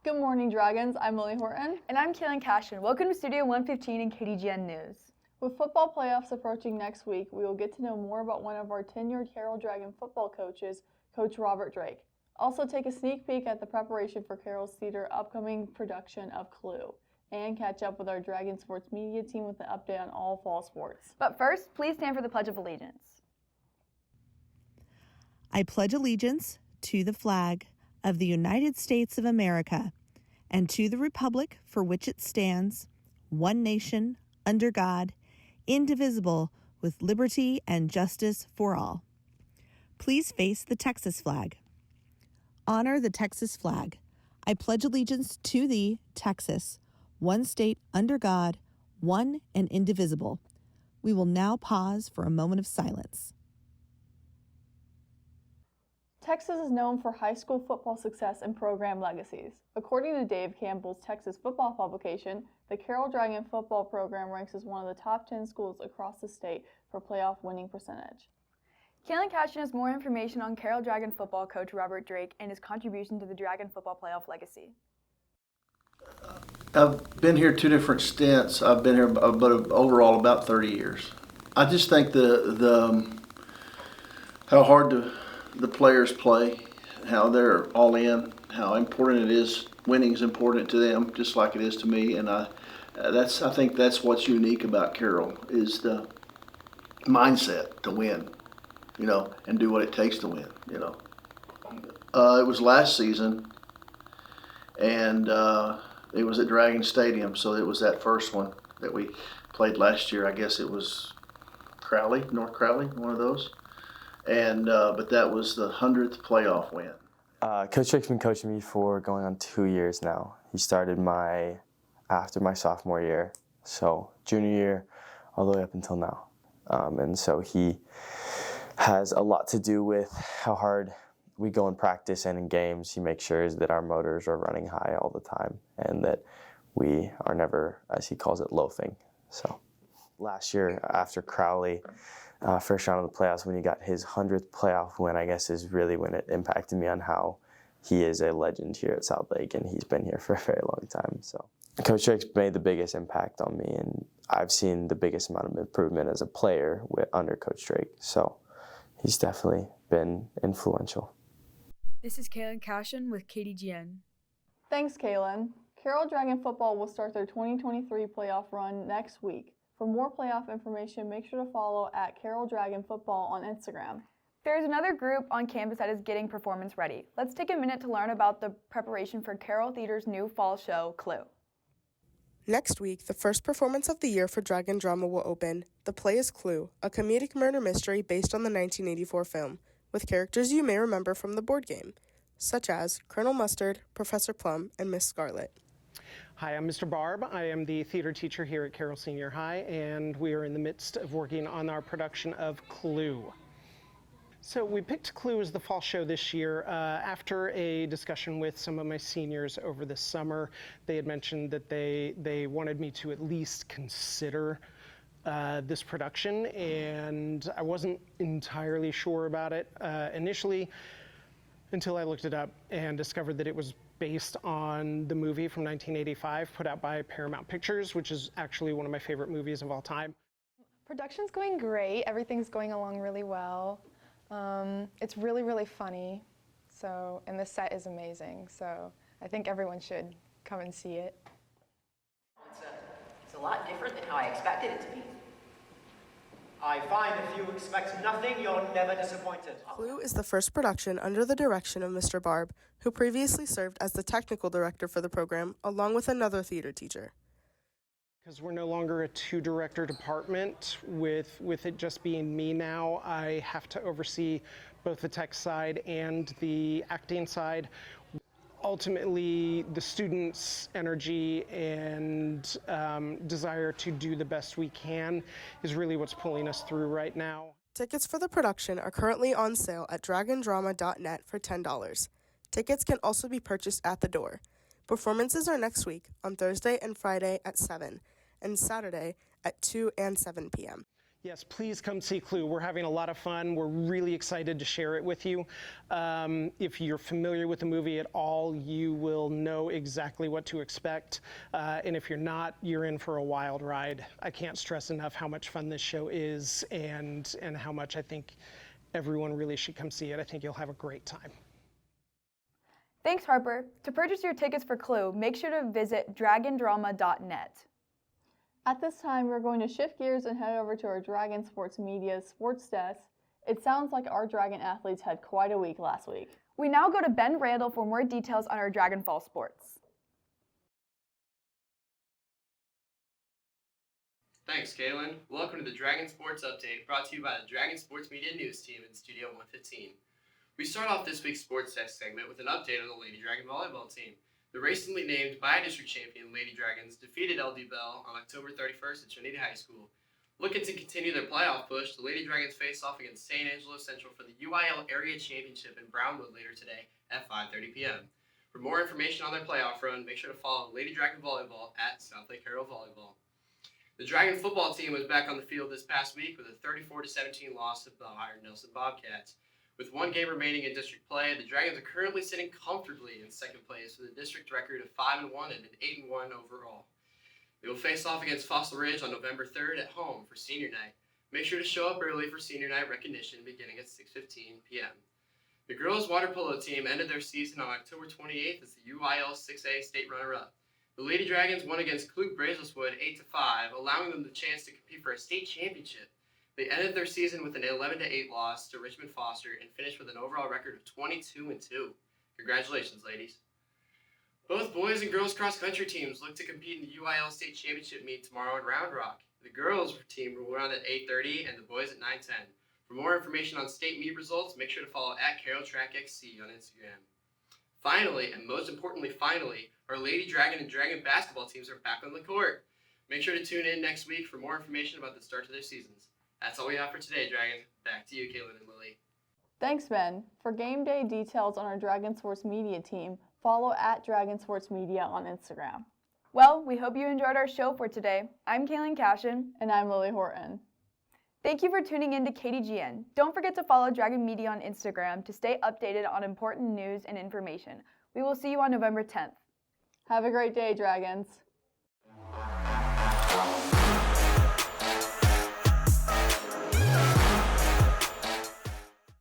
Good morning, Dragons. I'm Lily Horton. And I'm Kaylin Cashin. Welcome to Studio 115 and KDGN News. With football playoffs approaching next week, we will get to know more about one of our tenured Carroll Dragon football coaches, Coach Robert Drake. Also take a sneak peek at the preparation for Carroll's Theater upcoming production of Clue, and catch up with our Dragon Sports media team with an update on all fall sports. But first, please stand for the Pledge of Allegiance. I pledge allegiance to the flag of the United States of America and to the republic for which it stands, one nation, under God, indivisible, with liberty and justice for all. Please face the Texas flag. Honor the Texas flag. I pledge allegiance to thee, Texas, one state under God, one and indivisible. We will now pause for a moment of silence. Texas is known for high school football success and program legacies. According to Dave Campbell's Texas football publication, the Carroll Dragon football program ranks as one of the top 10 schools across the state for playoff winning percentage. Kaylin Cashin has more information on Carroll Dragon football coach Robert Drake and his contribution to the Dragon football playoff legacy. I've been here 2 different stints. I've been here but overall about 30 years. I just think the how hard the players play, how they're all in, how important it is. Winning is important to them, just like it is to me. And I think that's what's unique about Carroll is the mindset to win, and do what it takes to win. It was last season, and it was at Dragon Stadium, so it was that first one that we played last year. I guess it was North Crowley, one of those. And but that was the 100th playoff win. Coach Drake's been coaching me for going on 2 years now. He started after my sophomore year, so junior year all the way up until now. And so he has a lot to do with how hard we go in practice and in games. He makes sure that our motors are running high all the time and that we are never, as he calls it, loafing. So last year after Crowley, first round of the playoffs, when he got his 100th playoff win, I guess is really when it impacted me on how he is a legend here at South Lake, and he's been here for a very long time. So Coach Drake's made the biggest impact on me, and I've seen the biggest amount of improvement as a player under Coach Drake. So he's definitely been influential. This is Kaylin Cashin with KDGN. Thanks, Kaylin. Carroll Dragon football will start their 2023 playoff run next week. For more playoff information, make sure to follow at Carroll Dragon Football on Instagram. There's another group on campus that is getting performance ready. Let's take a minute to learn about the preparation for Carroll Theater's new fall show, Clue. Next week, the first performance of the year for Dragon Drama will open. The play is Clue, a comedic murder mystery based on the 1984 film, with characters you may remember from the board game, such as Colonel Mustard, Professor Plum, and Miss Scarlet. Hi, I'm Mr. Barb. I am the theater teacher here at Carroll Senior High, and we are in the midst of working on our production of Clue. So we picked Clue as the fall show this year after a discussion with some of my seniors over the summer. They had mentioned that they wanted me to at least consider this production, and I wasn't entirely sure about it initially until I looked it up and discovered that it was based on the movie from 1985 put out by Paramount Pictures, which is actually one of my favorite movies of all time. Production's going great. Everything's going along really well. It's really, really funny. And the set is amazing. So I think everyone should come and see it. It's a lot different than how I expected it to be. I find if you expect nothing, you're never disappointed. Clue is the first production under the direction of Mr. Barb, who previously served as the technical director for the program, along with another theater teacher. Because we're no longer a 2-director department, with it just being me now, I have to oversee both the tech side and the acting side. Ultimately, the students' energy and desire to do the best we can is really what's pulling us through right now. Tickets for the production are currently on sale at dragondrama.net for $10. Tickets can also be purchased at the door. Performances are next week on Thursday and Friday at 7, and Saturday at 2 and 7 p.m. Yes, please come see Clue. We're having a lot of fun. We're really excited to share it with you. If you're familiar with the movie at all, you will know exactly what to expect. And if you're not, you're in for a wild ride. I can't stress enough how much fun this show is and how much I think everyone really should come see it. I think you'll have a great time. Thanks, Harper. To purchase your tickets for Clue, make sure to visit dragondrama.net. At this time, we're going to shift gears and head over to our Dragon Sports Media sports desk. It sounds like our Dragon athletes had quite a week last week. We now go to Ben Randall for more details on our Dragon Fall sports. Thanks, Kaylin. Welcome to the Dragon Sports Update, brought to you by the Dragon Sports Media News team in Studio 115. We start off this week's sports desk segment with an update on the Lady Dragon volleyball team. The recently named bi-district champion Lady Dragons defeated LD Bell on October 31st at Trinity High School. Looking to continue their playoff push, the Lady Dragons face off against St. Angelo Central for the UIL Area Championship in Brownwood later today at 5:30 p.m. For more information on their playoff run, make sure to follow Lady Dragon Volleyball at South Lake Carroll Volleyball. The Dragon football team was back on the field this past week with a 34-17 loss to the Higher Nelson Bobcats. With one game remaining in district play, the Dragons are currently sitting comfortably in second place with a district record of 5-1 and an 8-1 overall. They will face off against Fossil Ridge on November 3rd at home for senior night. Make sure to show up early for senior night recognition beginning at 6:15 p.m. The girls' water polo team ended their season on October 28th as the UIL 6A state runner-up. The Lady Dragons won against Kluge Brazelwood 8-5, allowing them the chance to compete for a state championship. They ended their season with an 11-8 loss to Richmond Foster and finished with an overall record of 22-2. Congratulations, ladies. Both boys and girls cross-country teams look to compete in the UIL State Championship meet tomorrow in Round Rock. The girls team will run at 8:30 and the boys at 9:10. For more information on state meet results, make sure to follow @CarrollTrackXC on Instagram. Finally, and most importantly, our Lady Dragon and Dragon basketball teams are back on the court. Make sure to tune in next week for more information about the start to their seasons. That's all we have for today, Dragon. Back to you, Kaylin and Lily. Thanks, Ben. For game day details on our Dragon Sports Media team, follow @Dragon Sports Media on Instagram. Well, we hope you enjoyed our show for today. I'm Kaylin Cashin. And I'm Lily Horton. Thank you for tuning in to KDGN. Don't forget to follow Dragon Media on Instagram to stay updated on important news and information. We will see you on November 10th. Have a great day, Dragons.